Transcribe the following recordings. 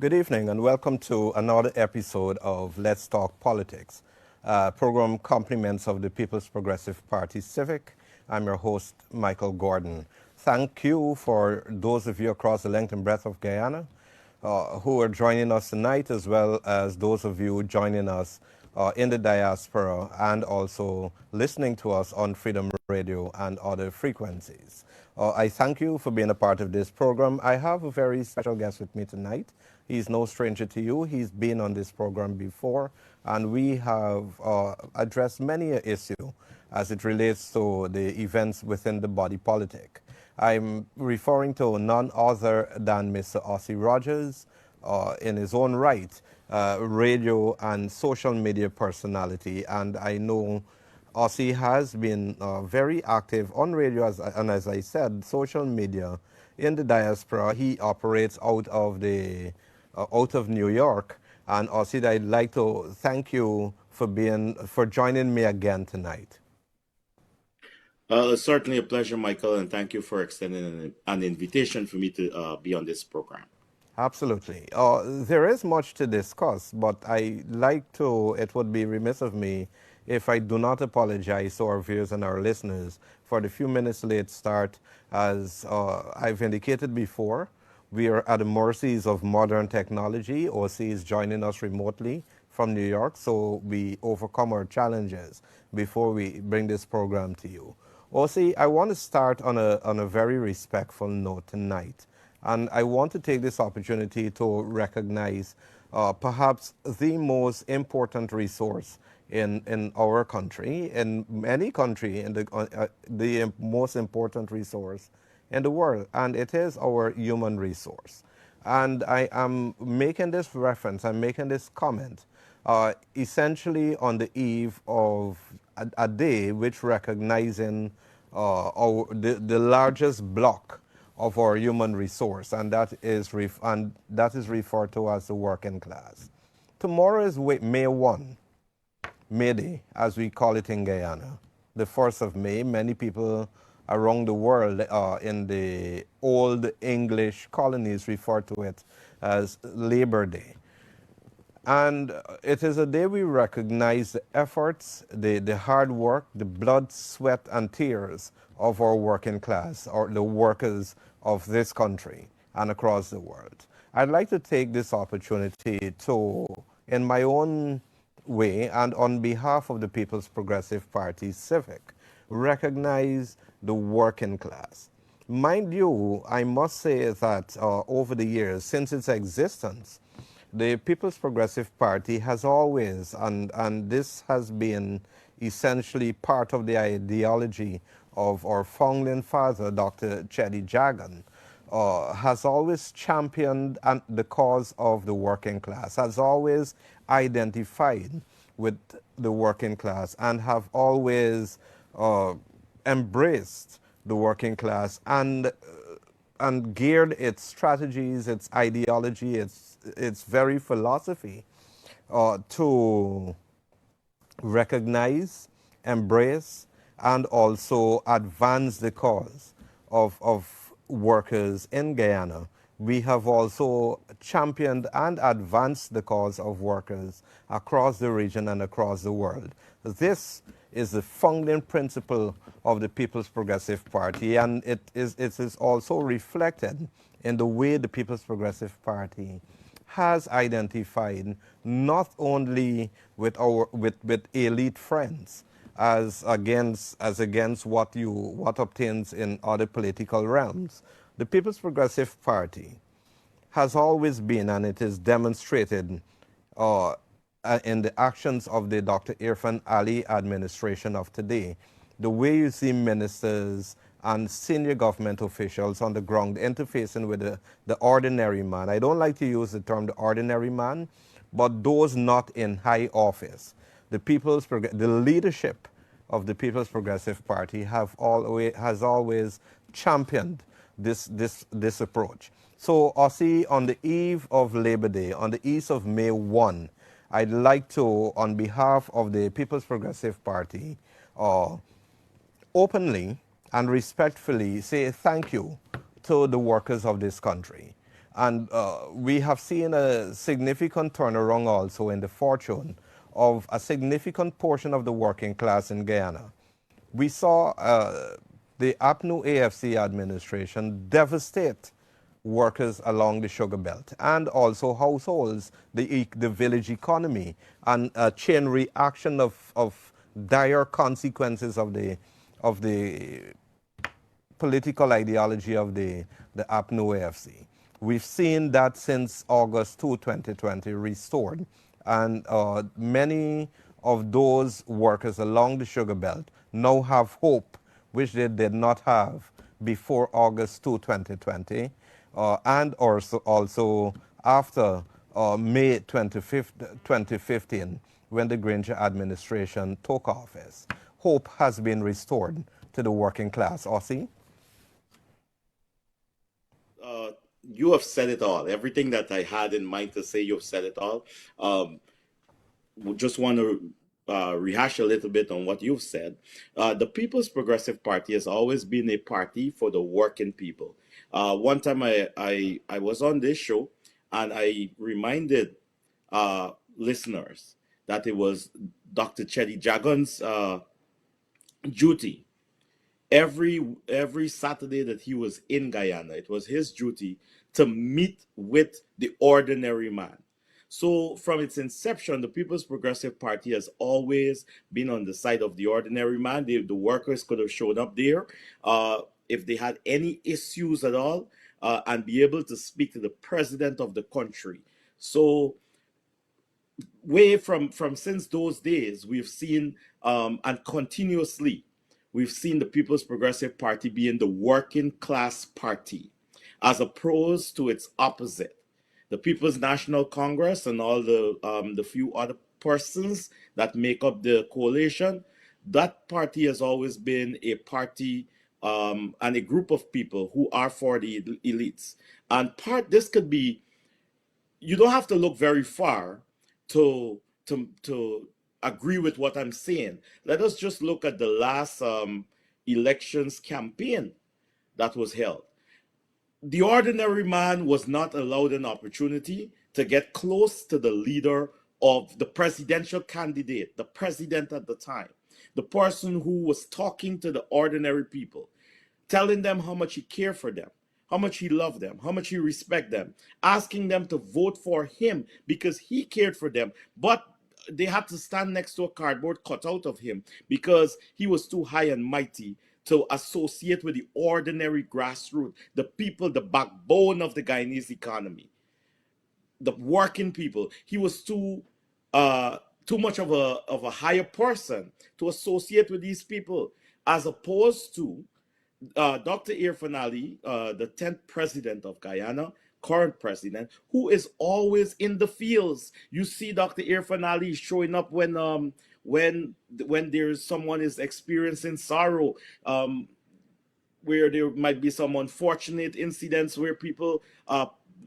Good evening and welcome to another episode of Let's Talk Politics, program compliments of the People's Progressive Party Civic. I'm your host, Micheal Gordon. Thank you for those of you across the length and breadth of Guyana who are joining us tonight, as well as those of you joining us in the diaspora and also listening to us on Freedom Radio and other frequencies. I thank you for being a part of this program. I have a very special guest with me tonight. He's no stranger to you. He's been on this program before, and we have addressed many an issue as it relates to the events within the body politic. I'm referring to none other than Mr. Ossie Rogers, in his own right, radio and social media personality, and I know Ossie has been very active on radio, and as I said, social media in the diaspora. He operates out of New York. And Ossie, I'd like to thank you for joining me again tonight. It's certainly a pleasure, Michael, and thank you for extending an invitation for me to be on this program. Absolutely. There is much to discuss, but it would be remiss of me if I do not apologize to our viewers and our listeners for the few minutes late start. As I've indicated before, we are at the mercies of modern technology. Ossie is joining us remotely from New York, so we overcome our challenges before we bring this program to you. Ossie, I want to start on a very respectful note tonight. And I want to take this opportunity to recognize perhaps the most important resource in our country, in any country, the most important resource in the world, and it is our human resource. And I am making this reference, I'm making this comment, essentially on the eve of a day which recognizing the largest block of our human resource, and that is referred to as the working class. Tomorrow is May 1, May Day, as we call it in Guyana, the 1st of May. Many people around the world in the old English colonies refer to it as Labor Day. And it is a day we recognize the efforts, the hard work, the blood, sweat, and tears of our working class, or the workers of this country and across the world. I'd like to take this opportunity to, in my own way and on behalf of the People's Progressive Party Civic, recognize the working class. Mind you, I must say that over the years, since its existence, the People's Progressive Party has always, and this has been essentially part of the ideology of our founding father, Dr. Cheddi Jagan, has always championed the cause of the working class, has always identified with the working class, and have always embraced the working class and geared its strategies, its ideology, its very philosophy to recognize, embrace, and also advance the cause of workers in Guyana. We have also championed and advanced the cause of workers across the region and across the world. This is the founding principle of the People's Progressive Party, and it is also reflected in the way the People's Progressive Party has identified not only with elite friends as against what obtains in other political realms. The People's Progressive Party has always been, and it is demonstrated in the actions of the Dr. Irfan Ali administration of today, the way you see ministers and senior government officials on the ground interfacing with the ordinary man. I don't like to use the term the ordinary man, but those not in high office. The leadership of the People's Progressive Party has always championed this approach. So, Ossie, on the eve of Labor Day, on the eve of May 1, I'd like to, on behalf of the People's Progressive Party, openly and respectfully say thank you to the workers of this country. And we have seen a significant turnaround also in the fortune of a significant portion of the working class in Guyana. We saw the APNU AFC administration devastate workers along the sugar belt and also households, the village economy, and a chain reaction of dire consequences of the political ideology of the APNU AFC. We've seen that since August 2, 2020, restored. And many of those workers along the sugar belt now have hope, which they did not have before August 2, 2020, and also after May 25th, 2015, when the Granger administration took office. Hope has been restored to the working class. Ossie? Uh, you have said it all. Everything that I had in mind to say, you've said it all. Um, just want to rehash a little bit on what you've said. The People's Progressive Party has always been a party for the working people. One time I was on this show and I reminded listeners that it was Dr. Chetty Jagan's duty every Saturday that he was in Guyana. It was his duty to meet with the ordinary man. So from its inception, the People's Progressive Party has always been on the side of the ordinary man. The workers could have showed up there if they had any issues at all and be able to speak to the president of the country. So way from since those days, we've seen and continuously we've seen the People's Progressive Party being the working class party, as opposed to its opposite, the People's National Congress and all the few other persons that make up the coalition. That party has always been a party and a group of people who are for the elites. And this could be, you don't have to look very far to agree with what I'm saying. Let us just look at the last elections campaign that was held. The ordinary man was not allowed an opportunity to get close to the leader of the presidential candidate, the president at the time, the person who was talking to the ordinary people, telling them how much he cared for them, how much he loved them, how much he respected them, asking them to vote for him because he cared for them. But they had to stand next to a cardboard cutout of him because he was too high and mighty to associate with the ordinary grassroots, the people, the backbone of the Guyanese economy, the working people. He was too much of a higher person to associate with these people, as opposed to Dr. Irfan Ali, the 10th president of Guyana, current president, who is always in the fields. You see Dr. Irfan Ali showing up when there's someone is experiencing sorrow, where there might be some unfortunate incidents where people,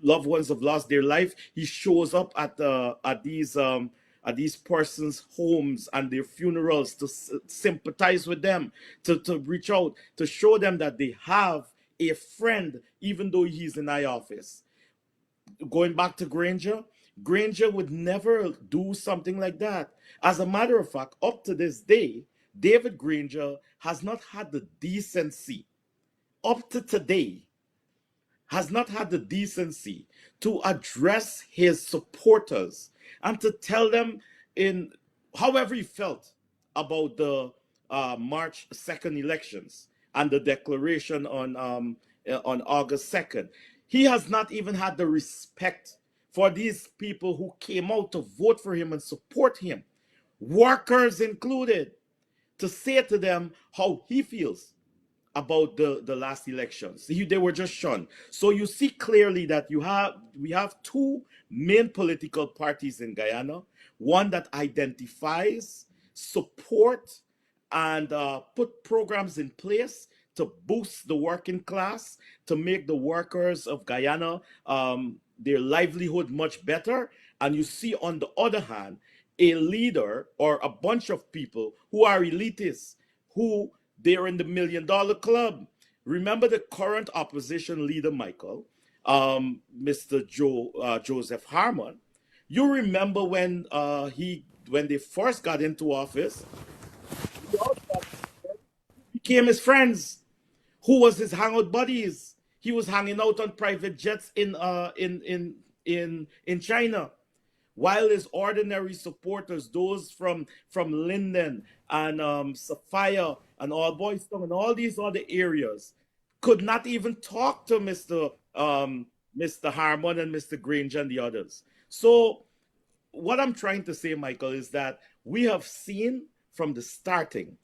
loved ones have lost their life. He shows up at these persons' homes and their funerals to sympathize with them, to reach out, to show them that they have a friend, even though he's in high office. Going back to Granger, Granger would never do something like that. As a matter of fact, up to this day, David Granger has not had the decency, up to today, has not had the decency to address his supporters and to tell them in however he felt about the March 2nd elections and the declaration on August 2nd. He has not even had the respect for these people who came out to vote for him and support him, workers included, to say to them how he feels about the last elections. They were just shunned. So you see clearly that we have two main political parties in Guyana, one that identifies, support, and put programs in place to boost the working class, to make the workers of Guyana, their livelihood much better. And you see, on the other hand, a leader or a bunch of people who are elitists, who they're in the $1 million club. Remember the current opposition leader, Micheal, Mr. Joseph Harmon. You remember when they first got into office, we all thought became his friends. Who was his hangout buddies? He was hanging out on private jets in China, while his ordinary supporters, those from Linden and Sophia and All Boys Town and all these other areas, could not even talk to Mr. Harmon and Mr. Granger and the others. So what I'm trying to say, Michael, is that we have seen from the starting,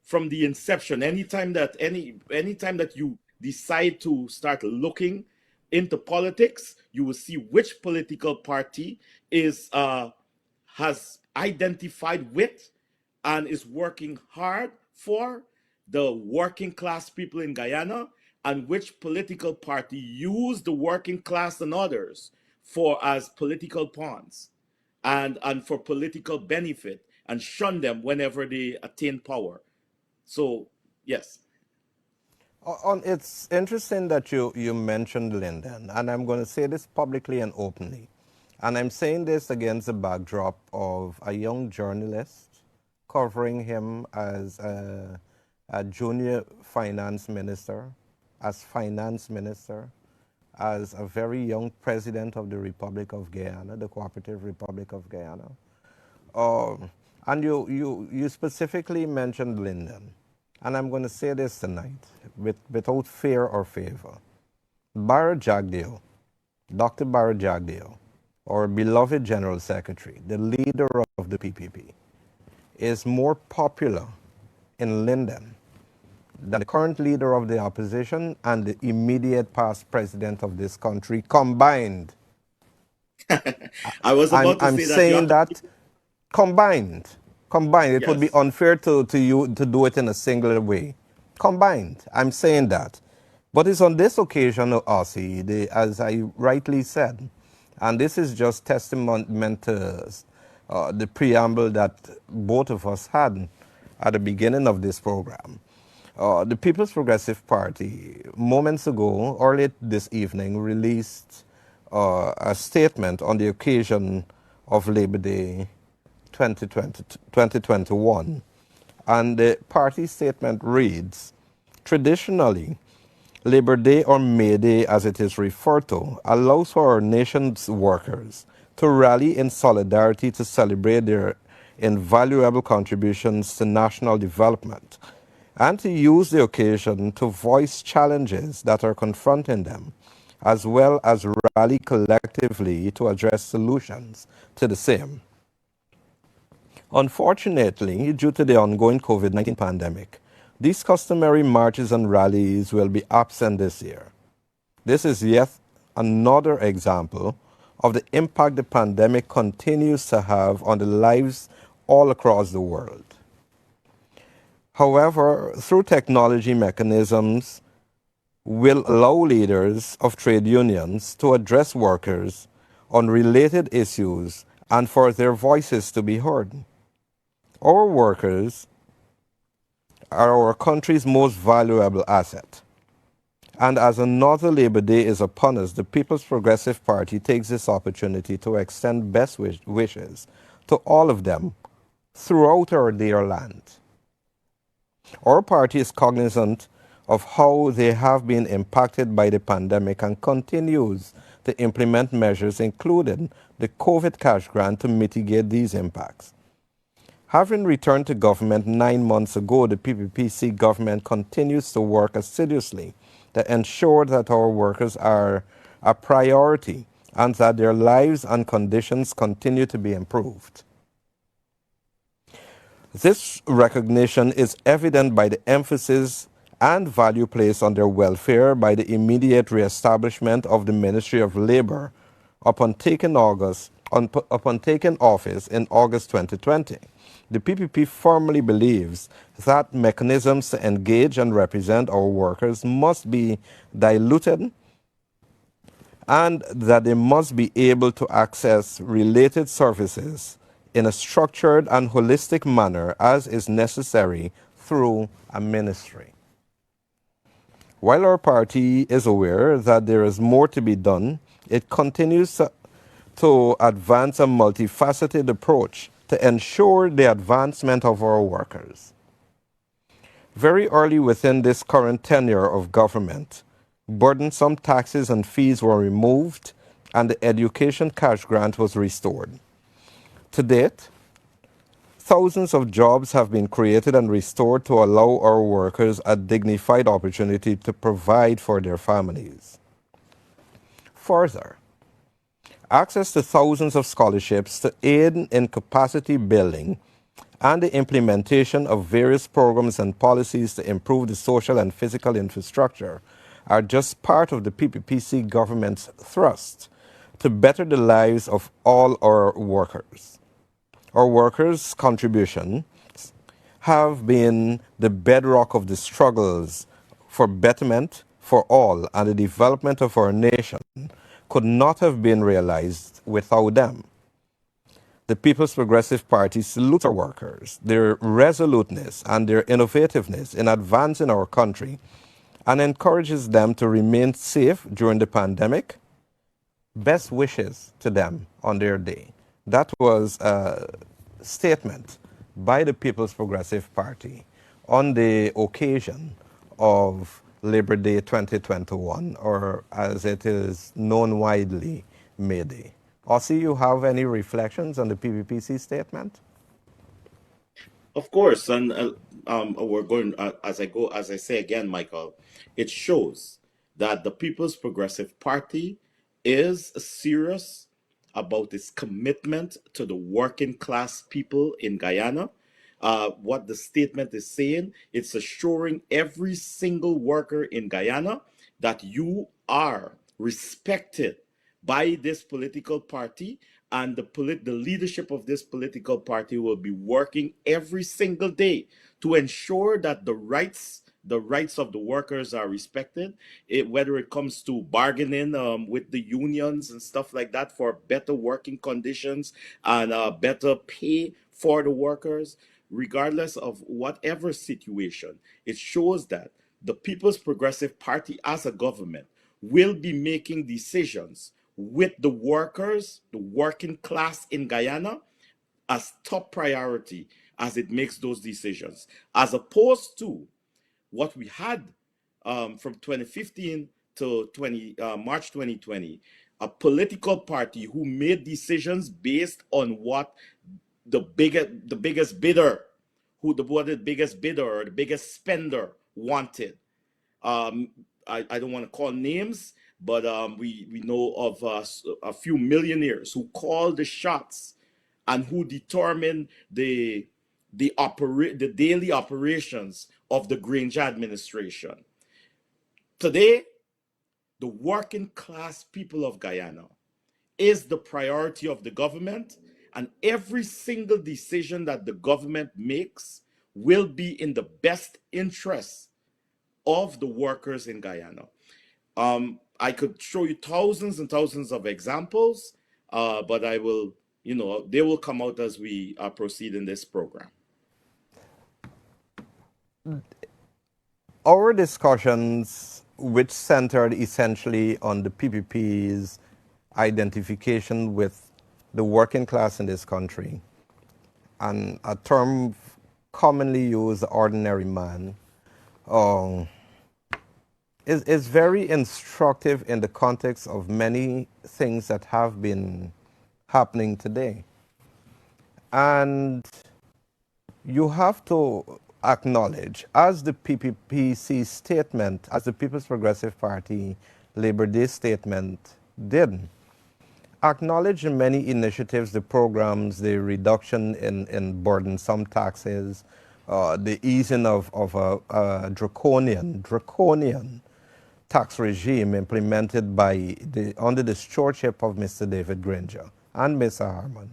from the inception, anytime that you decide to start looking into politics, you will see which political party is has identified with and is working hard for the working class people in Guyana, and which political party use the working class and others for as political pawns and for political benefit, and shun them whenever they attain power. So, yes. It's interesting that you mentioned Lyndon, and I'm going to say this publicly and openly. And I'm saying this against the backdrop of a young journalist covering him as a junior finance minister, as finance minister, as a very young president of the Republic of Guyana, the Cooperative Republic of Guyana. Um, and you specifically mentioned Lyndon. And I'm going to say this tonight without fear or favor. Bara Jagdeo, Dr. Bara Jagdeo, our beloved General Secretary, the leader of the PPP, is more popular in Lyndon than the current leader of the opposition and the immediate past president of this country combined. I was I'm, about to I'm say that you have saying to. that combined. Combined. It would be Yes. unfair to you to do it in a singular way. Combined. I'm saying that. But it's on this occasion, Ossie, as I rightly said, and this is just testament to the preamble that both of us had at the beginning of this program. The People's Progressive Party, moments ago, early this evening, released a statement on the occasion of Labor Day 2021. And the party statement reads, traditionally, Labor Day or May Day, as it is referred to, allows for our nation's workers to rally in solidarity to celebrate their invaluable contributions to national development and to use the occasion to voice challenges that are confronting them, as well as rally collectively to address solutions to the same. Unfortunately, due to the ongoing COVID-19 pandemic, these customary marches and rallies will be absent this year. This is yet another example of the impact the pandemic continues to have on the lives all across the world. However, through technology mechanisms will allow leaders of trade unions to address workers on related issues and for their voices to be heard. Our workers are our country's most valuable asset. And as another Labor Day is upon us, the People's Progressive Party takes this opportunity to extend best wishes to all of them throughout our dear land. Our party is cognizant of how they have been impacted by the pandemic and continues to implement measures, including the COVID cash grant, to mitigate these impacts. Having returned to government 9 months ago, the PPPC government continues to work assiduously to ensure that our workers are a priority and that their lives and conditions continue to be improved. This recognition is evident by the emphasis and value placed on their welfare by the immediate reestablishment of the Ministry of Labor upon taking office in August 2020. The PPP firmly believes that mechanisms to engage and represent our workers must be diluted and that they must be able to access related services in a structured and holistic manner as is necessary through a ministry. While our party is aware that there is more to be done, it continues to advance a multifaceted approach to ensure the advancement of our workers. Very early within this current tenure of government, burdensome taxes and fees were removed and the education cash grant was restored. To date, thousands of jobs have been created and restored to allow our workers a dignified opportunity to provide for their families. Further, access to thousands of scholarships to aid in capacity building and the implementation of various programs and policies to improve the social and physical infrastructure are just part of the PPPC government's thrust to better the lives of all our workers. Our workers' contributions have been the bedrock of the struggles for betterment for all, and the development of our nation could not have been realized without them. The People's Progressive Party salutes our workers, their resoluteness and their innovativeness in advancing our country, and encourages them to remain safe during the pandemic. Best wishes to them on their day. That was a statement by the People's Progressive Party on the occasion of Labor Day 2021, or as it is known widely, May Day. Ossie, you have any reflections on the PPPC statement? Of course, and we're going as I say again, Michael. It shows that the People's Progressive Party is serious about its commitment to the working class people in Guyana. What the statement is saying, it's assuring every single worker in Guyana that you are respected by this political party, and the leadership of this political party will be working every single day to ensure that the rights of the workers are respected, whether it comes to bargaining with the unions and stuff like that for better working conditions and better pay for the workers, regardless of whatever situation. It shows that the People's Progressive Party as a government will be making decisions with the workers, the working class in Guyana, as top priority as it makes those decisions, as opposed to what we had from 2015 to March 2020, a political party who made decisions based on what the biggest bidder, what the biggest bidder or the biggest spender wanted. um, I don't want to call names, but we know of a few millionaires who call the shots and who determine the daily operations of the Granger administration. Today, the working class people of Guyana is the priority of the government, and every single decision that the government makes will be in the best interest of the workers in Guyana. I could show you thousands and thousands of examples, but they will come out as we proceed in this program. Our discussions, which centered essentially on the PPP's identification with the working class in this country, and a term commonly used, ordinary man, um, is very instructive in the context of many things that have been happening today. And you have to acknowledge, as the PPPC statement, as the People's Progressive Party Labor Day statement did, acknowledge the many initiatives, the programs, the reduction in burdensome taxes, the easing of a draconian tax regime implemented under the stewardship of Mr. David Granger and Mr. Harmon.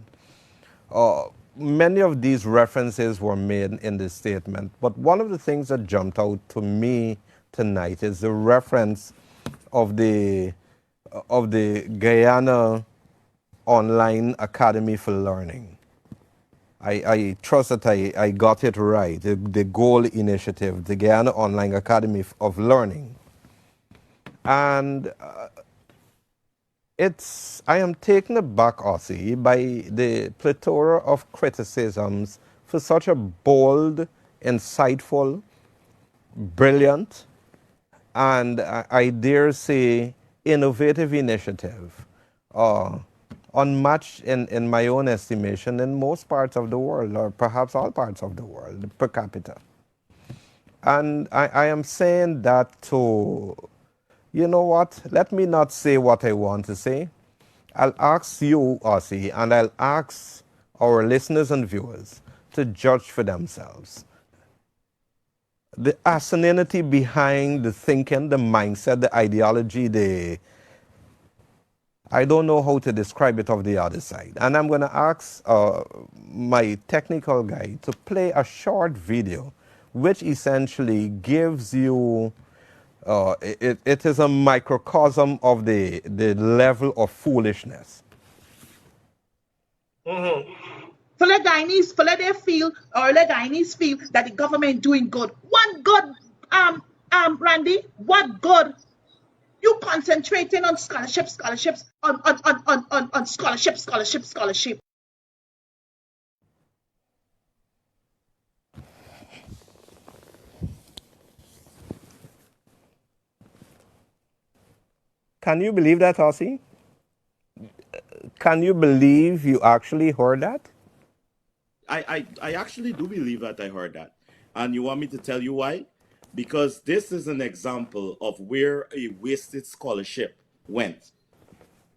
Many of these references were made in this statement, but one of the things that jumped out to me tonight is the reference of the Guyana Online Academy for Learning. I trust that I got it right. The goal initiative, the Guyana Online Academy of Learning. And I am taken aback, Ossie, by the plethora of criticisms for such a bold, insightful, brilliant, and I dare say innovative initiative, uh, unmatched in my own estimation in most parts of the world, or perhaps all parts of the world, per capita. And I am saying that to, you know what, let me not say what I want to say. I'll ask you, Ossie, and I'll ask our listeners and viewers to judge for themselves. The asininity behind the thinking, the mindset, the ideology, I don't know how to describe it of the other side. And I'm going to ask my technical guy to play a short video which essentially gives you, it is a microcosm of the level of foolishness. For the Guyanese, for let they feel, or let Guyanese feel that the government doing good. What good, Randy? What good? You concentrating on scholarships, on scholarship. Can you believe that, Ossie? Can you believe you actually heard that? I actually do believe that I heard that. And you want me to tell you why? Because this is an example of where a wasted scholarship went.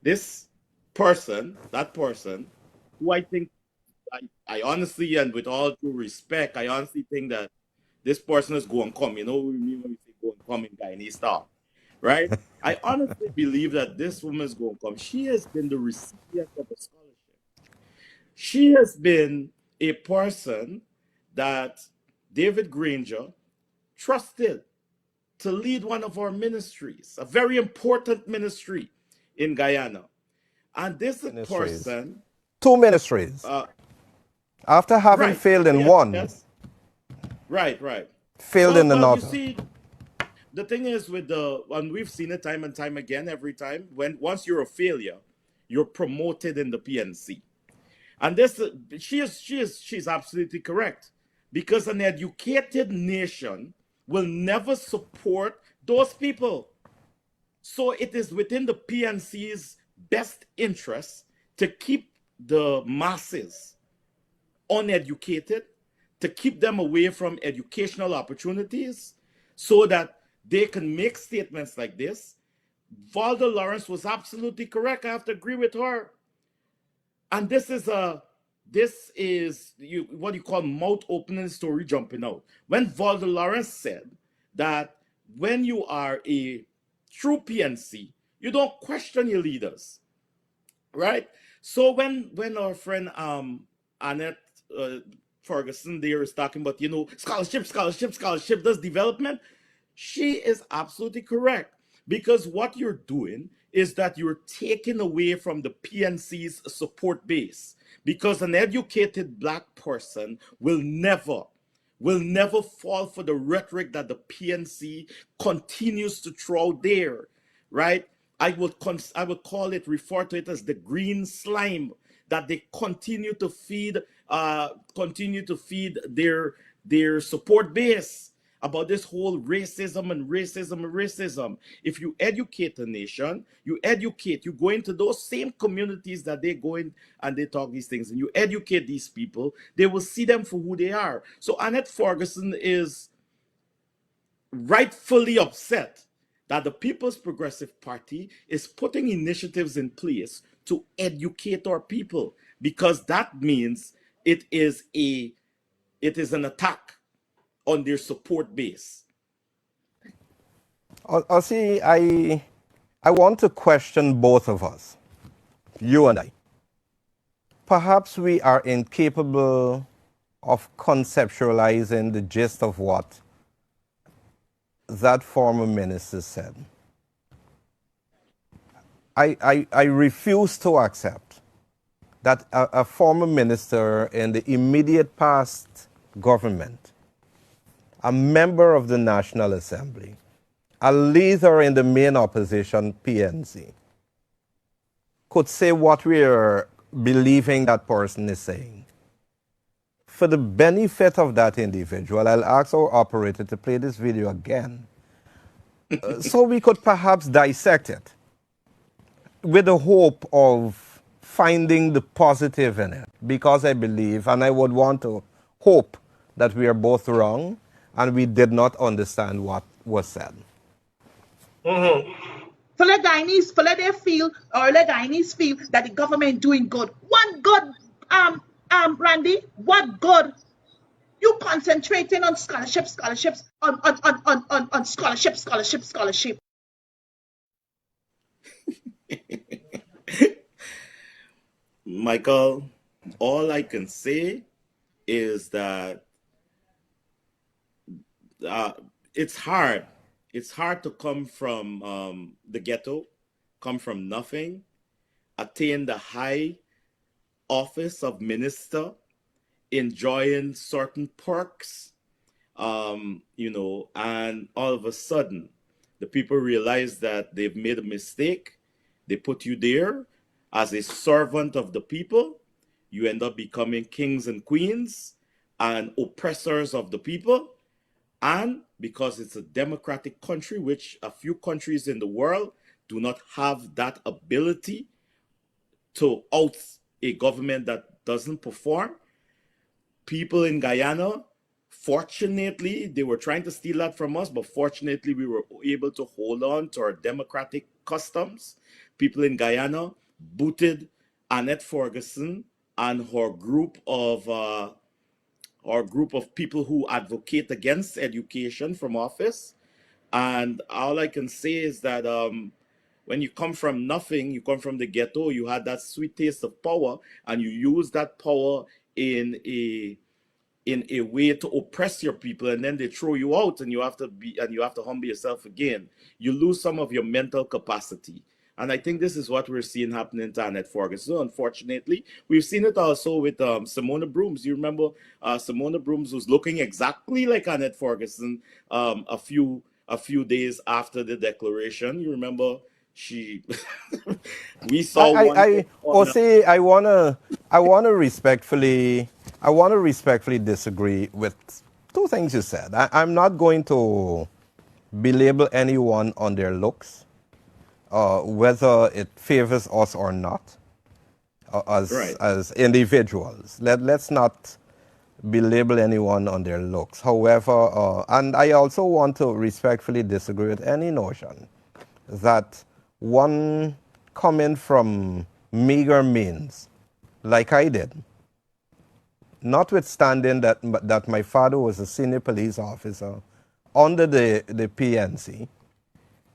This person, that person, who I think, I honestly, and with all due respect, I honestly think that this person is going to come. You know what we mean when we say going to come in Guyanese style, right? I honestly believe that this woman is going to come. She has been the recipient of a scholarship. She has been a person that David Granger trusted to lead one of our ministries, a very important ministry in Guyana. And this Ministries. person, Two ministries. uh, After having right, failed in yes, one, yes, right. failed in Well, you another. see, the thing is with and we've seen it time and time again, every time, when once you're a failure, you're promoted in the PNC. And this, she's absolutely correct, because an educated nation will never support those people. So it is within the PNC's best interest to keep the masses uneducated, to keep them away from educational opportunities, so that they can make statements like this. Valda Lawrence was absolutely correct. I have to agree with her. And this is what you call mouth opening, story jumping out. When Valda Lawrence said that when you are a true PNC, you don't question your leaders, right? So when our friend Annette uh, Ferguson there is talking about, scholarship does development, she is absolutely correct, because what you're doing is that you're taking away from the PNC's support base, because an educated black person will never fall for the rhetoric that the PNC continues to throw out there, right? I would call it, refer to it as the green slime that they continue to feed their support base about this whole racism. If you educate a nation, you go into those same communities that they go in and they talk these things, and you educate these people, they will see them for who they are. So Annette Ferguson is rightfully upset that the People's Progressive Party is putting initiatives in place to educate our people, because that means it is an attack on their support base. See, I want to question both of us, you and I. Perhaps we are incapable of conceptualizing the gist of what that former minister said. I refuse to accept that a former minister in the immediate past government, a member of the National Assembly, a leader in the main opposition, PNC, could say what we're believing that person is saying, for the benefit of that individual, I'll ask our operator to play this video again so we could perhaps dissect it with the hope of finding the positive in it. Because I believe, and I would want to hope, that we are both wrong and we did not understand what was said. For let Guyanese, for let they feel, or let Guyanese feel that the government doing good. What good, Randy? What good? You concentrating on scholarships, on scholarship. Michael, all I can say is that uh, it's hard. It's hard to come from the ghetto, come from nothing, attain the high office of minister, enjoying certain perks, and all of a sudden, the people realize that they've made a mistake. They put you there as a servant of the people. You end up becoming kings and queens and oppressors of the people. And because it's a democratic country, which a few countries in the world do not have that ability to out a government that doesn't perform, people in Guyana, fortunately, they were trying to steal that from us, but fortunately, we were able to hold on to our democratic customs. People in Guyana booted Annette Ferguson and her group of people who advocate against education from office. And all I can say is that when you come from nothing, you come from the ghetto, you had that sweet taste of power, and you use that power in a way to oppress your people, and then they throw you out, and you have to humble yourself again. You lose some of your mental capacity. And I think this is what we're seeing happening to Annette Ferguson. Unfortunately, we've seen it also with Simona Brooms. You remember Simona Brooms was looking exactly like Annette Ferguson a few days after the declaration. You remember she we saw one thing on Ossie, I wanna respectfully disagree with two things you said. I'm not going to belabel anyone on their looks, whether it favors us or not, right. as individuals. Let's not belabel anyone on their looks. However, and I also want to respectfully disagree with any notion that one coming from meager means, like I did, notwithstanding that my father was a senior police officer under the PNC,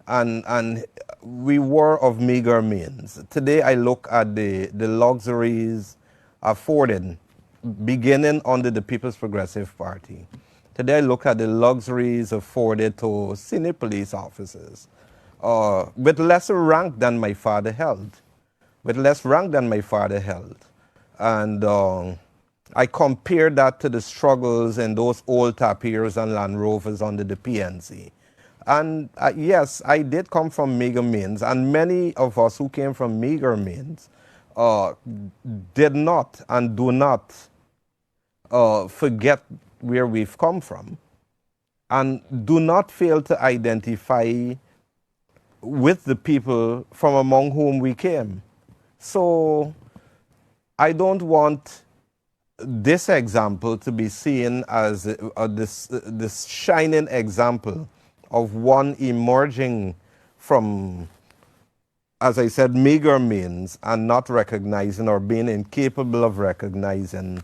and we were of meager means. Today I look at the luxuries afforded beginning under the People's Progressive Party. Today I look at the luxuries afforded to senior police officers with lesser rank than my father held. With less rank than my father held. And I compare that to the struggles in those old Tapirs and Land Rovers under the PNC. And yes, I did come from meager means, and many of us who came from meager means did not and do not forget where we've come from, and do not fail to identify with the people from among whom we came. So I don't want this example to be seen as this shining example of one emerging from, as I said, meager means and not recognizing or being incapable of recognizing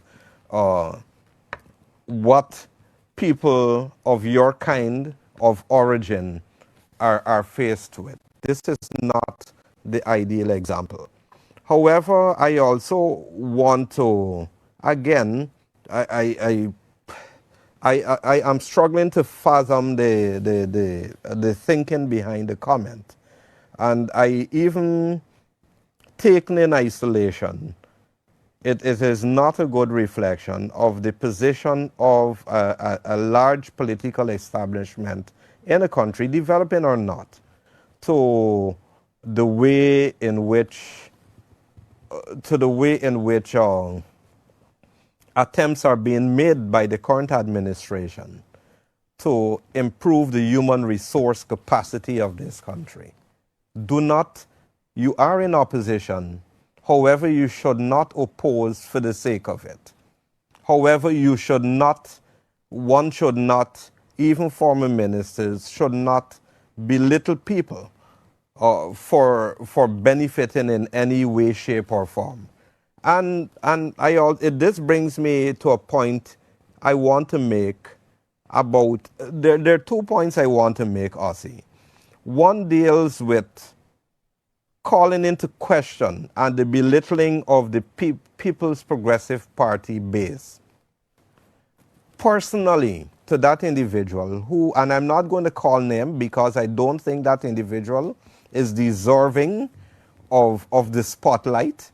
what people of your kind of origin are faced with. This is not the ideal example. However, I also want to, again, I am struggling to fathom the thinking behind the comment. And I even, taken in isolation, it is not a good reflection of the position of a large political establishment in a country, developing or not, to the way in which attempts are being made by the current administration to improve the human resource capacity of this country. Do not, you are in opposition, however, you should not oppose for the sake of it. However, you should not, one should not, even former ministers, should not belittle people for benefiting in any way, shape, or form. This brings me to a point I want to make about, there are 2 points I want to make, Ossie. One deals with calling into question and the belittling of the People's Progressive Party base. Personally, to that individual who, and I'm not going to call name because I don't think that individual is deserving of the spotlight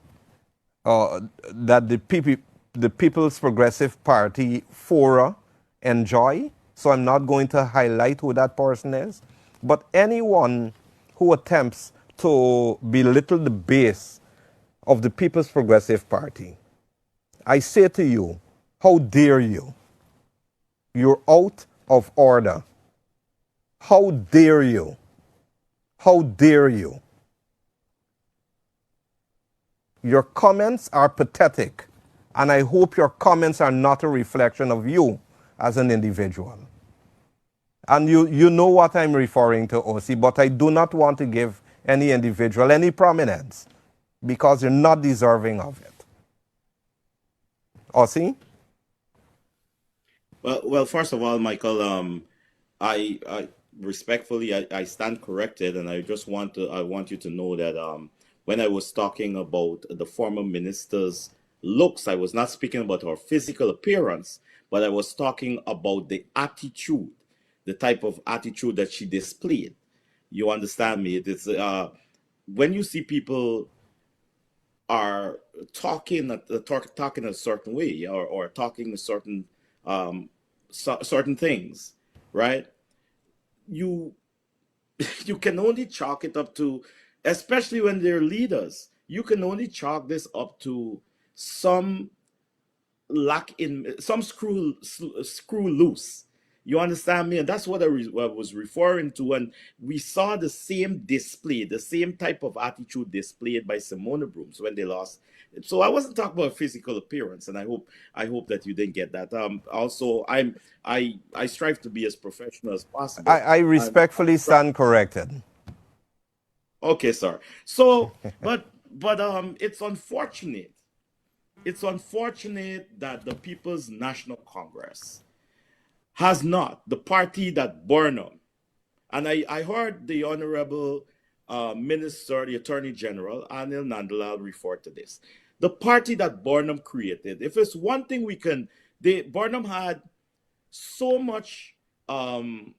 that the People's Progressive Party fora enjoy. So I'm not going to highlight who that person is. But anyone who attempts to belittle the base of the People's Progressive Party, I say to you, how dare you? You're out of order. How dare you? How dare you? Your comments are pathetic, and I hope your comments are not a reflection of you as an individual. And you know what I'm referring to, Ossie, but I do not want to give any individual any prominence because you're not deserving of it. Ossie? Well, first of all, Michael, I respectfully I stand corrected, and I want you to know that when I was talking about the former minister's looks, I was not speaking about her physical appearance, but I was talking about the attitude, the type of attitude that she displayed. You understand me? It is when you see people are talking a certain way, or talking a certain certain things, right? You you can only chalk it up to, especially when they're leaders, you can only chalk this up to some lack in some screw loose. You understand me? And that's what I was referring to. And we saw the same display, the same type of attitude displayed by Simona Brooms when they lost. So I wasn't talking about physical appearance, and I hope that you didn't get that. Also, I strive to be as professional as possible. I And respectfully stand corrected. okay, sir. So, but it's unfortunate. It's unfortunate that the People's National Congress has not, the party that Burnham, and I heard the Honorable Minister, the Attorney General, Anil Nandalal, refer to this. The party that Burnham created, if it's one thing we can, Burnham had so much, what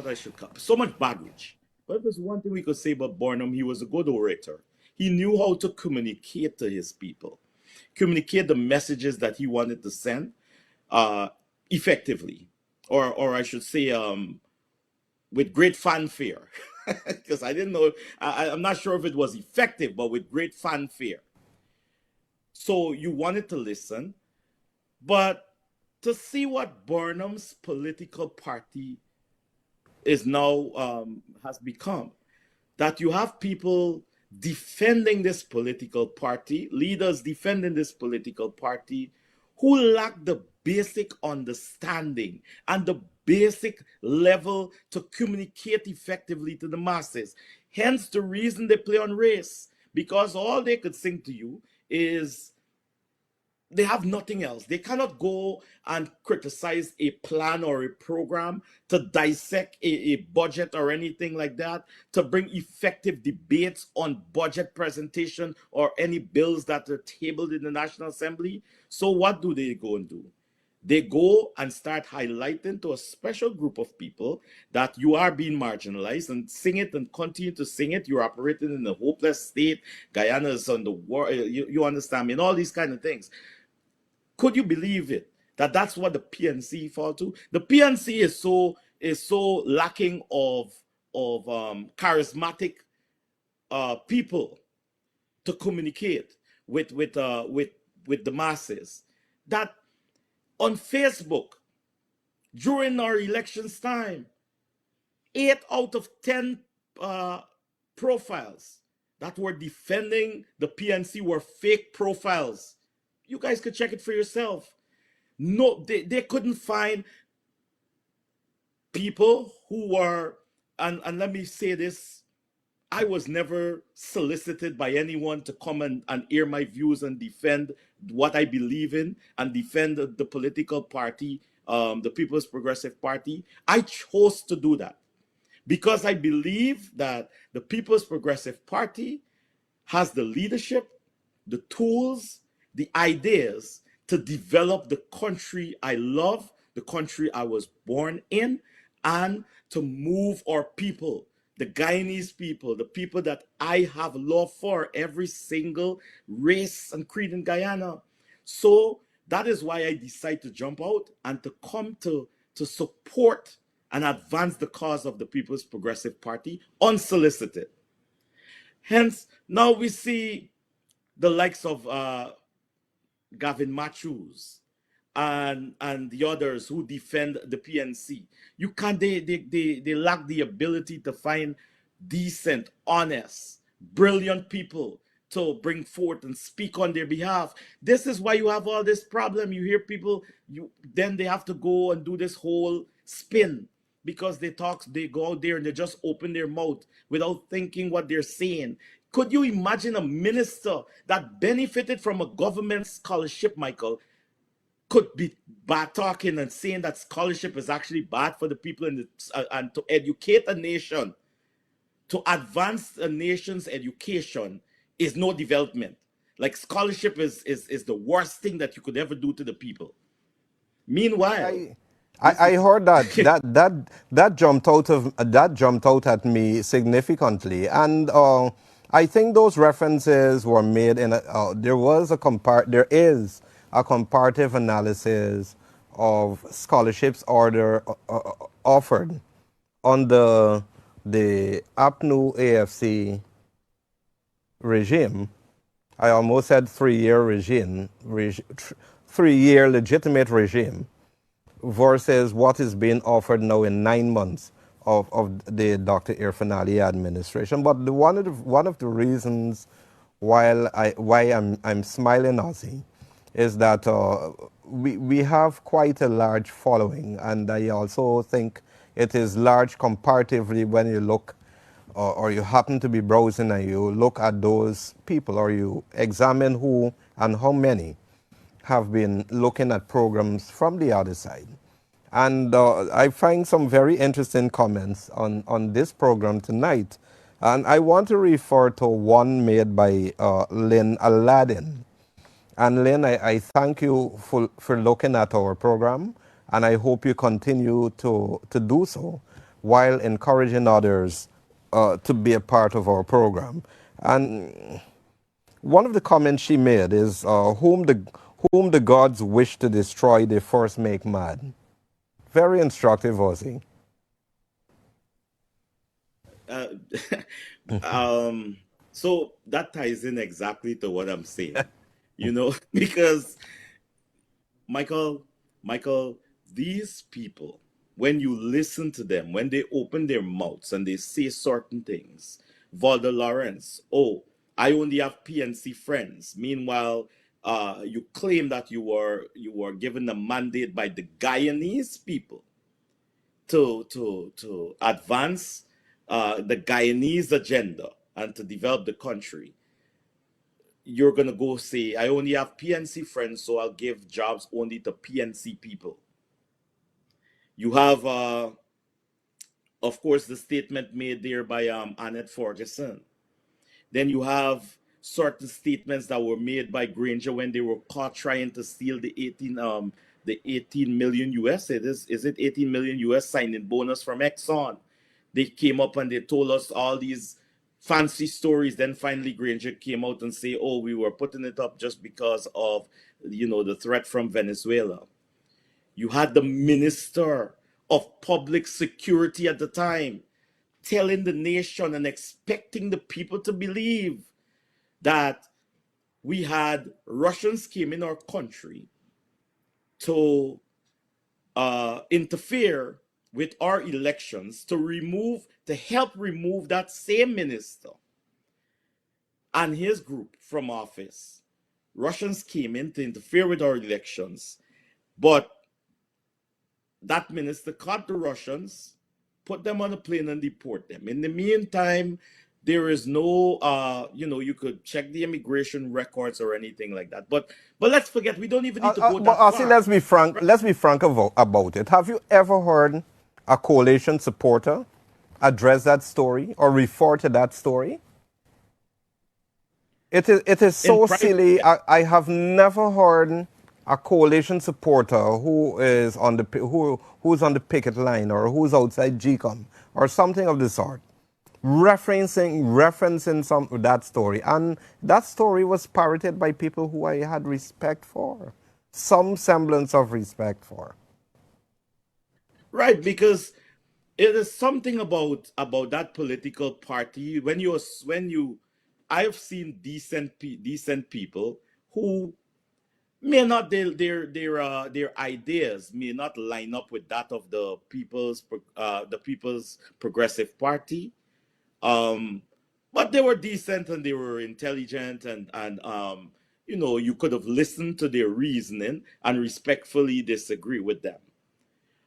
I should call, so much baggage. But if there's one thing we could say about Burnham, he was a good orator. He knew how to communicate to his people, communicate the messages that he wanted to send uh, effectively, or I should say, with great fanfare, because I didn't know. I'm not sure if it was effective, but with great fanfare. So you wanted to listen, but to see what Burnham's political party is now has become, that you have people defending this political party, leaders defending this political party, who lack the basic understanding and the basic level to communicate effectively to the masses. Hence the reason they play on race, because all they could sing to you is they have nothing else. They cannot go and criticize a plan or a program, to dissect a budget or anything like that, to bring effective debates on budget presentation or any bills that are tabled in the National Assembly. So what do they go and do? They go and start highlighting to a special group of people that you are being marginalized, and sing it and continue to sing it. You're operating in a hopeless state. Guyana is on the war. You understand me? And all these kind of things. Could you believe it? That that's what the PNC fall to? The PNC is so is so lacking of charismatic people to communicate with the masses, that on Facebook during our elections time, 8 out of 10 uh, profiles that were defending the PNC were fake profiles. You guys could check it for yourself. No, they couldn't find people who were, and let me say this, I was never solicited by anyone to come and air my views and defend what I believe in and defend the political party, the People's Progressive Party. I chose to do that because I believe that the People's Progressive Party has the leadership, the tools, the ideas to develop the country I love, the country I was born in, and to move our people, the Guyanese people, the people that I have love for, every single race and creed in Guyana. So that is why I decide to jump out and to come to support and advance the cause of the People's Progressive Party unsolicited. Hence, now we see the likes of Gavin Matthews and the others who defend the PNC. You can't, they lack the ability to find decent, honest, brilliant people to bring forth and speak on their behalf. This is why you have all this problem. You hear people, then they have to go and do this whole spin because they go out there and they just open their mouth without thinking what they're saying. Could you imagine a minister that benefited from a government scholarship, Michael, could be bad talking and saying that scholarship is actually bad for the people in and to educate a nation, to advance a nation's education is no development. Like scholarship is the worst thing that you could ever do to the people. Meanwhile, I, this I is heard that jumped out at me significantly, and I think those references were made in there is a comparative analysis of scholarships offered under the APNU AFC regime. I almost said 3 year 3 year legitimate regime versus what is being offered now in 9 months of the Dr. Irfan Ali administration. But one of the reasons why I'm smiling, Ozzy, is that we have quite a large following, and I also think it is large comparatively when you look or you happen to be browsing and you look at those people or you examine who and how many have been looking at programs from the other side. And I find some very interesting comments on this program tonight. And I want to refer to one made by Lynn Aladdin. And Lynn, I thank you for looking at our program, and I hope you continue to do so while encouraging others to be a part of our program. And one of the comments she made is, whom the gods wish to destroy, they first make mad. Very instructive, Ozzy. uh, so that ties in exactly to what I'm saying, because Michael, Michael, these people, when you listen to them, when they open their mouths and they say certain things, Valder Lawrence, oh, I only have PNC friends. Meanwhile, you claim that you were given a mandate by the Guyanese people to advance the Guyanese agenda and to develop the country. You're gonna go say, I only have PNC friends, so I'll give jobs only to PNC people. You have, of course, the statement made there by Annette Ferguson. Then you have certain statements that were made by Granger when they were caught trying to steal the 18 million US. Is it 18 million US signing bonus from Exxon? They came up and they told us all these fancy stories. Then finally Granger came out and say, "Oh, we were putting it up just because of the threat from Venezuela." You had the minister of public security at the time, telling the nation and expecting the people to believe that we had Russians came in our country to interfere with our elections to help remove that same minister and his group from office. Russians came in to interfere with our elections, but that minister caught the Russians, put them on a plane and deport them. In the meantime, there is no, you could check the immigration records or anything like that. But let's forget, we don't even need to go But that Ossie, far. let's be frank about it. Have you ever heard a coalition supporter address that story or refer to that story? It is In so private, silly. yes. I have never heard a coalition supporter who's on the picket line or who's outside GCOM or something of the sort referencing some that story, and that story was parroted by people who I had respect for, some semblance of respect for. Right, because it is something about that political party when you I've seen decent people who may not their ideas may not line up with that of the People's Progressive Party, um but they were decent and they were intelligent, and you could have listened to their reasoning and respectfully disagree with them.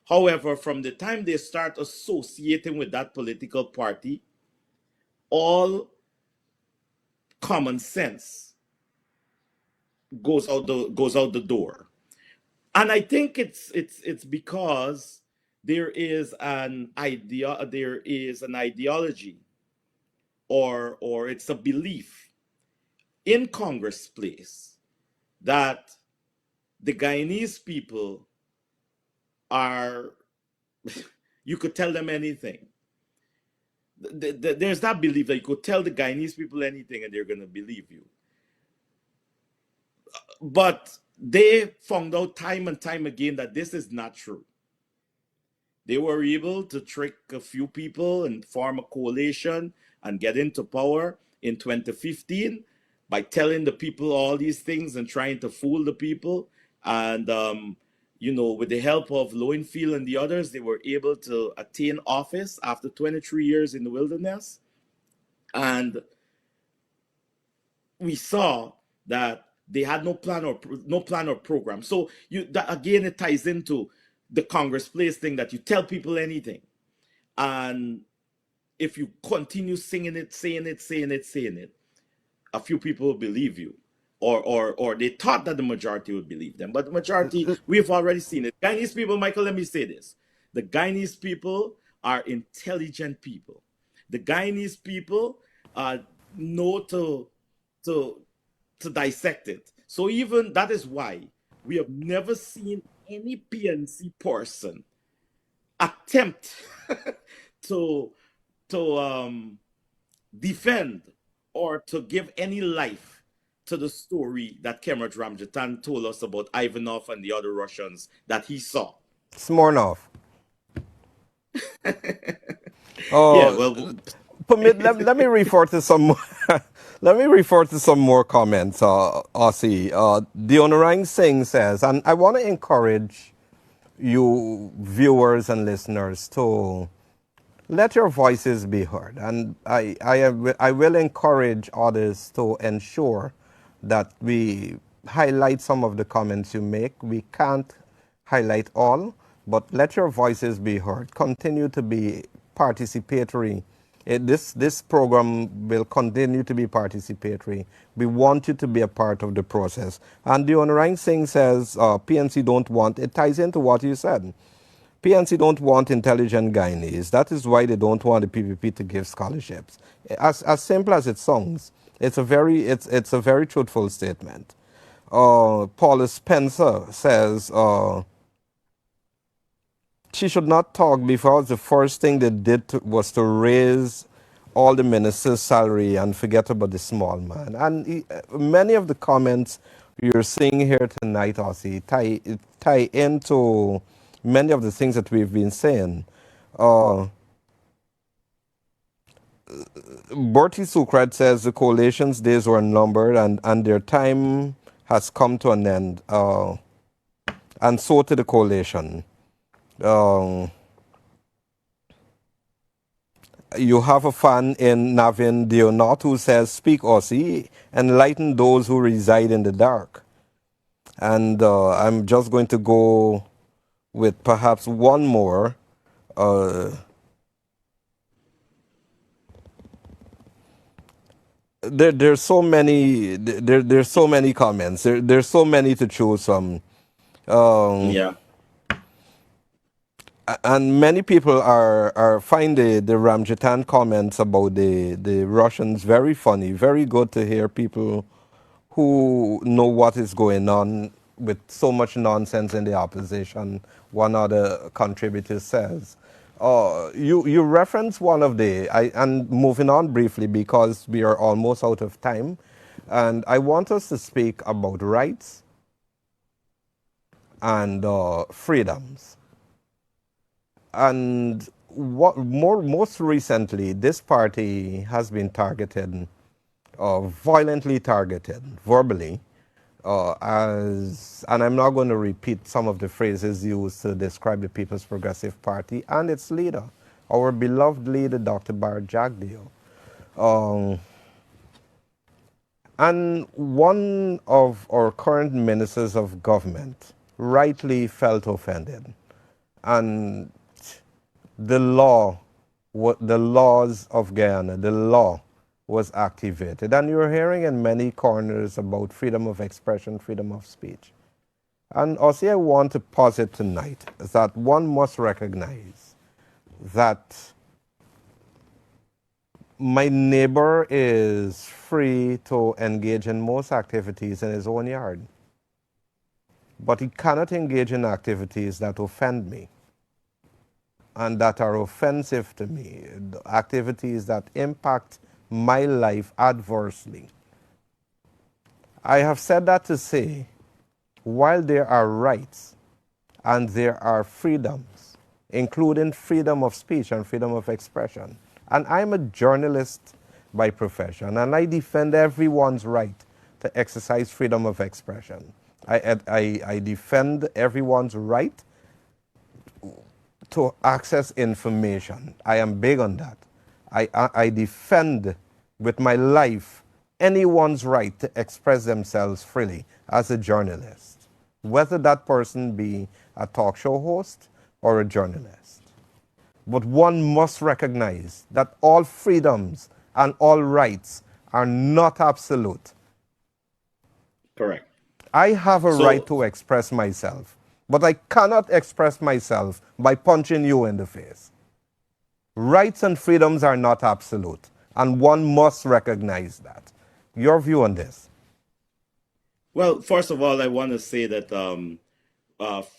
However, from the time they start associating with that political party, all common sense goes out the door. And I think it's because there is an ideology, or it's a belief in Congress place that the Guyanese people are you could tell them anything. There's that belief that you could tell the Guyanese people anything and they're going to believe you. But they found out time and time again that this is not true. They were able to trick a few people and form a coalition and get into power in 2015 by telling the people all these things and trying to fool the people. And, with the help of Lowenfield and the others, they were able to attain office after 23 years in the wilderness. And we saw that they had no plan or program. So that again, it ties into the Congress Place thing that you tell people anything, and if you continue singing it, saying it, a few people will believe you, or they thought that the majority would believe them, but the majority, we've already seen it. Guyanese people, Michael, let me say this: the Guyanese people are intelligent people. The Guyanese people know to to dissect it. So even that is why we have never seen any PNC person attempt to defend or to give any life to the story that Kemraj Ramjatan told us about Ivanov and the other Russians that he saw. Smirnov. Yeah, Oh, well, let me refer to some let me refer to some more comments, Ossie. Deonorang Singh says, and I want to encourage you viewers and listeners to let your voices be heard. And I will encourage others to ensure that we highlight some of the comments you make. We can't highlight all, but let your voices be heard. Continue to be participatory. This program will continue to be participatory. We want you to be a part of the process. And the Honorine Singh says PNC don't want, it ties into what you said. PNC don't want intelligent Guyanese. That is why they don't want the PPP to give scholarships. As simple as it sounds, it's a very truthful statement. Paula Spencer says she should not talk because the first thing they did was to raise all the ministers' salary and forget about the small man. And many of the comments you're seeing here tonight, Ossie, tie into many of the things that we've been saying. Uh, Bertie Sukrat says the coalition's days were numbered and their time has come to an end, and so to the coalition. Um, you have a fan in Navin Dionot who says, "Speak, Ossie, enlighten those who reside in the dark." And I'm just going to go with perhaps one more. Uh, there's so many. There's so many comments. There's so many to choose from. Um, Yeah. and many people are find the Ramjatan comments about the Russians very funny, very good to hear people who know what is going on with so much nonsense in the opposition. One other contributor says, you reference one of and moving on briefly because we are almost out of time, and I want us to speak about rights and freedoms. And most recently, this party has been targeted, violently targeted, verbally, and I'm not going to repeat some of the phrases used to describe the People's Progressive Party and its leader, our beloved leader, Dr. Bharat Jagdeo. Um, and one of our current ministers of government rightly felt offended. And the the laws of Guyana, the law was activated. And you're hearing in many corners about freedom of expression, freedom of speech. And also I want to posit tonight that one must recognize that my neighbor is free to engage in most activities in his own yard, but he cannot engage in activities that offend me and that are offensive to me, activities that impact my life adversely. I have said that to say, while there are rights and there are freedoms, including freedom of speech and freedom of expression, and I'm a journalist by profession, and I defend everyone's right to exercise freedom of expression. I defend everyone's right to access information. I am big on that. I defend with my life anyone's right to express themselves freely as a journalist, whether that person be a talk show host or a journalist. But one must recognize that all freedoms and all rights are not absolute. Correct. I have a right So, to express myself, but I cannot express myself by punching you in the face. Rights and freedoms are not absolute, and one must recognize that. Your view on this? well, first of all, I want to say that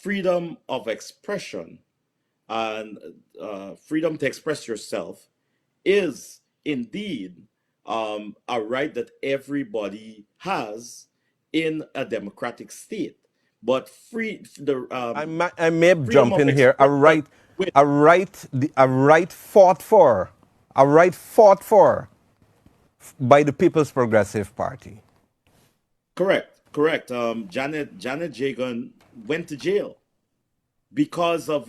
freedom of expression and freedom to express yourself is indeed a right that everybody has in a democratic state. But I may freedom jump of in here. expression with A right fought for, a right fought for by the People's Progressive Party. correct. Janet Jagan went to jail because of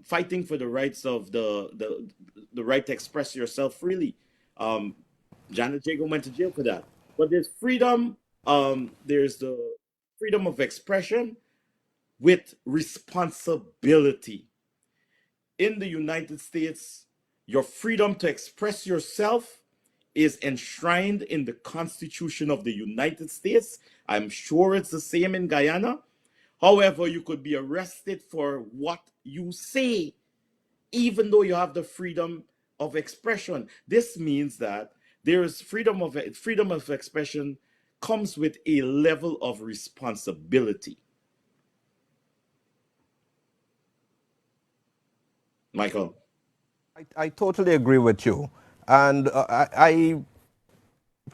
fighting for the rights of the right to express yourself freely. Um, Janet Jagan went to jail for that. But there's freedom. There's the freedom of expression with responsibility. In the United States, your freedom to express yourself is enshrined in the Constitution of the United States. I'm sure it's the same in Guyana. However, you could be arrested for what you say, even though you have the freedom of expression. This means that there is freedom of expression comes with a level of responsibility. Michael. I totally agree with you. And I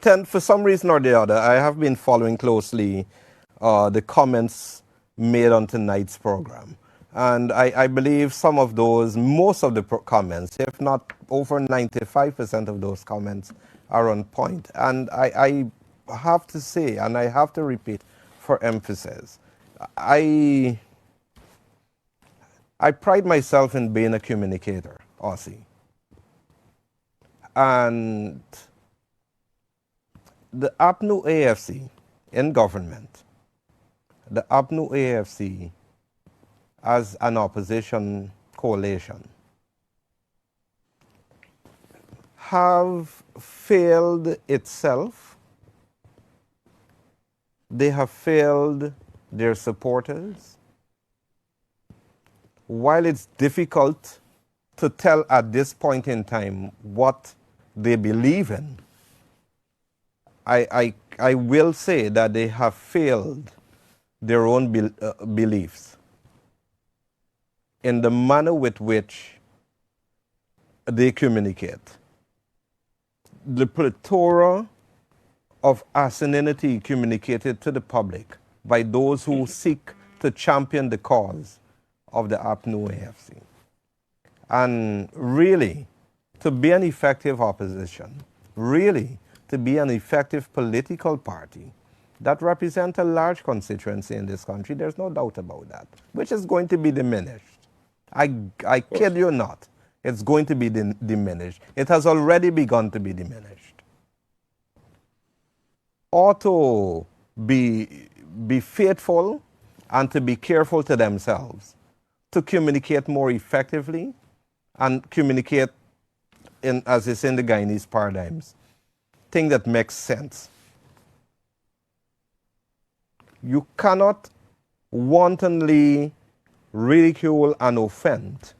tend, for some reason or the other, I have been following closely the comments made on tonight's program. And I believe some of those, most of the comments, if not over 95% of those comments, are on point. And I have to say, and I have to repeat for emphasis, I, I pride myself in being a communicator, Ossie. And the APNU AFC in government, the APNU AFC as an opposition coalition, have failed itself. They have failed their supporters. While it's difficult to tell at this point in time what they believe in, I will say that they have failed their own beliefs in the manner with which they communicate. The plethora of asininity communicated to the public by those who seek to champion the cause of the APNU AFC. And really, to be an effective opposition, really, to be an effective political party that represents a large constituency in this country, there's no doubt about that, which is going to be diminished. I kid you not. It's going to be diminished. It has already begun to be diminished. Or to be faithful and to be careful to themselves, to communicate more effectively and communicate in, as is in the Guyanese paradigms, thing that makes sense. You cannot wantonly ridicule and offend.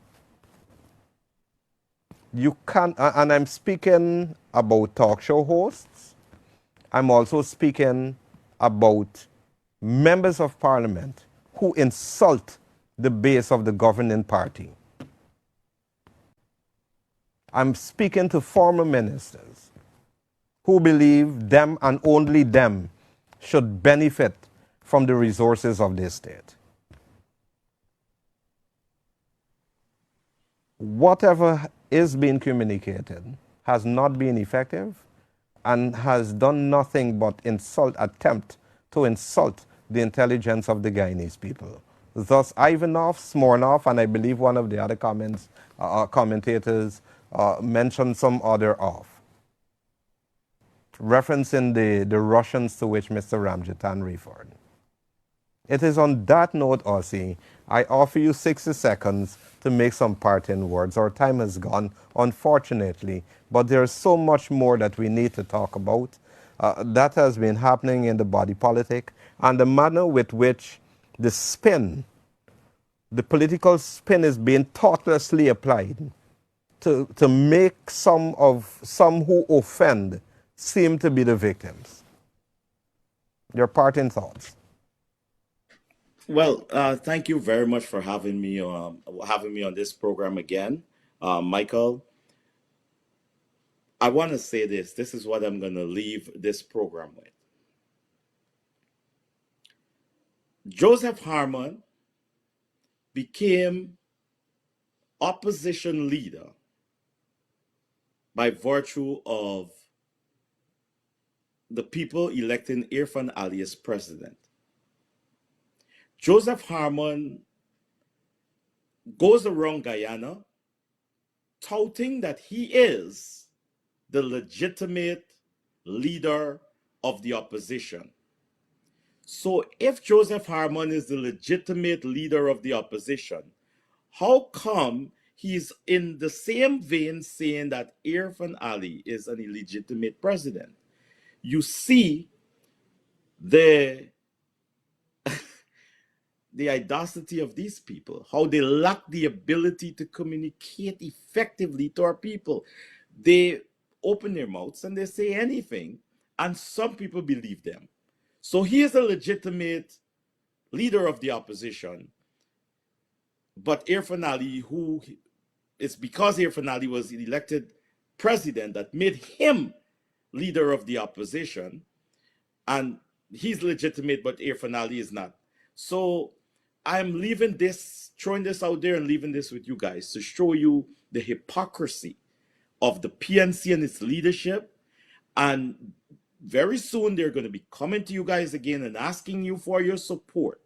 You can't, and I'm speaking about talk show hosts. I'm also speaking about members of parliament who insult the base of the governing party. I'm speaking to former ministers who believe them and only them should benefit from the resources of this state. Whatever is being communicated has not been effective and has done nothing but attempt to insult the intelligence of the Guyanese people. Thus, Ivanov, Smirnov, and I believe one of the other commentators mentioned some other of, referencing the Russians to which Mr. Ramjatan referred. It is on that note, Ossie, I offer you 60 seconds to make some parting words. Our time has gone, unfortunately, but there's so much more that we need to talk about. That has been happening in the body politic, and the manner with which the spin, the political spin, is being thoughtlessly applied to make some who offend seem to be the victims. Your parting thoughts. Well, thank you very much for having me on this program again, Michael. I want to say this. This is what I'm going to leave this program with. Joseph Harmon became opposition leader by virtue of the people electing Irfan Ali as president. Joseph Harmon goes around Guyana touting that he is the legitimate leader of the opposition. So if Joseph Harmon is the legitimate leader of the opposition, how come he's in the same vein saying that Irfan Ali is an illegitimate president? You see the audacity of these people, how they lack the ability to communicate effectively to our people. They open their mouths and they say anything, and some people believe them. So he is a legitimate leader of the opposition, but Irfan Ali, who it's because Irfan Ali was elected president that made him leader of the opposition, and he's legitimate, but Irfan Ali is not. So I'm leaving this, throwing this out there and leaving this with you guys to show you the hypocrisy of the PNC and its leadership. And very soon they're going to be coming to you guys again and asking you for your support.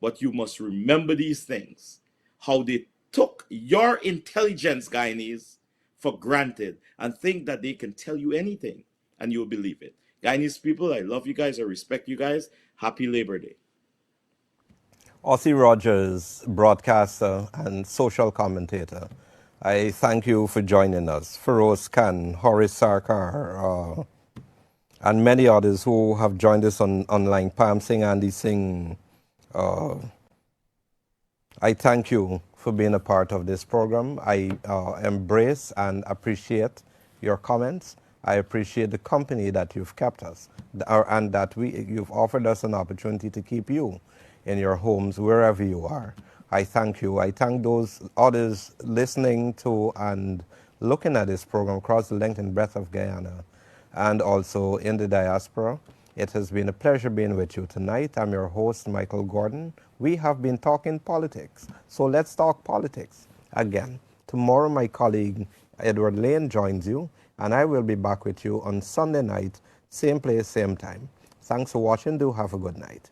But you must remember these things. How they took your intelligence, Guyanese, for granted and think that they can tell you anything and you'll believe it. Guyanese people, I love you guys. I respect you guys. Happy Labor Day. Ossie Rogers, broadcaster and social commentator, I thank you for joining us. Feroz Khan, Horace Sarkar, and many others who have joined us online. Pam Singh, Andy Singh. I thank you for being a part of this program. I embrace and appreciate your comments. I appreciate the company that you've kept us and that you've offered us an opportunity to keep you in your homes, wherever you are. I thank you. I thank those others listening to and looking at this program across the length and breadth of Guyana and also in the diaspora. It has been a pleasure being with you tonight. I'm your host, Micheal Gordon. We have been talking politics, so let's talk politics again. Tomorrow, my colleague Edward Lane joins you, and I will be back with you on Sunday night, same place, same time. Thanks for watching. Do have a good night.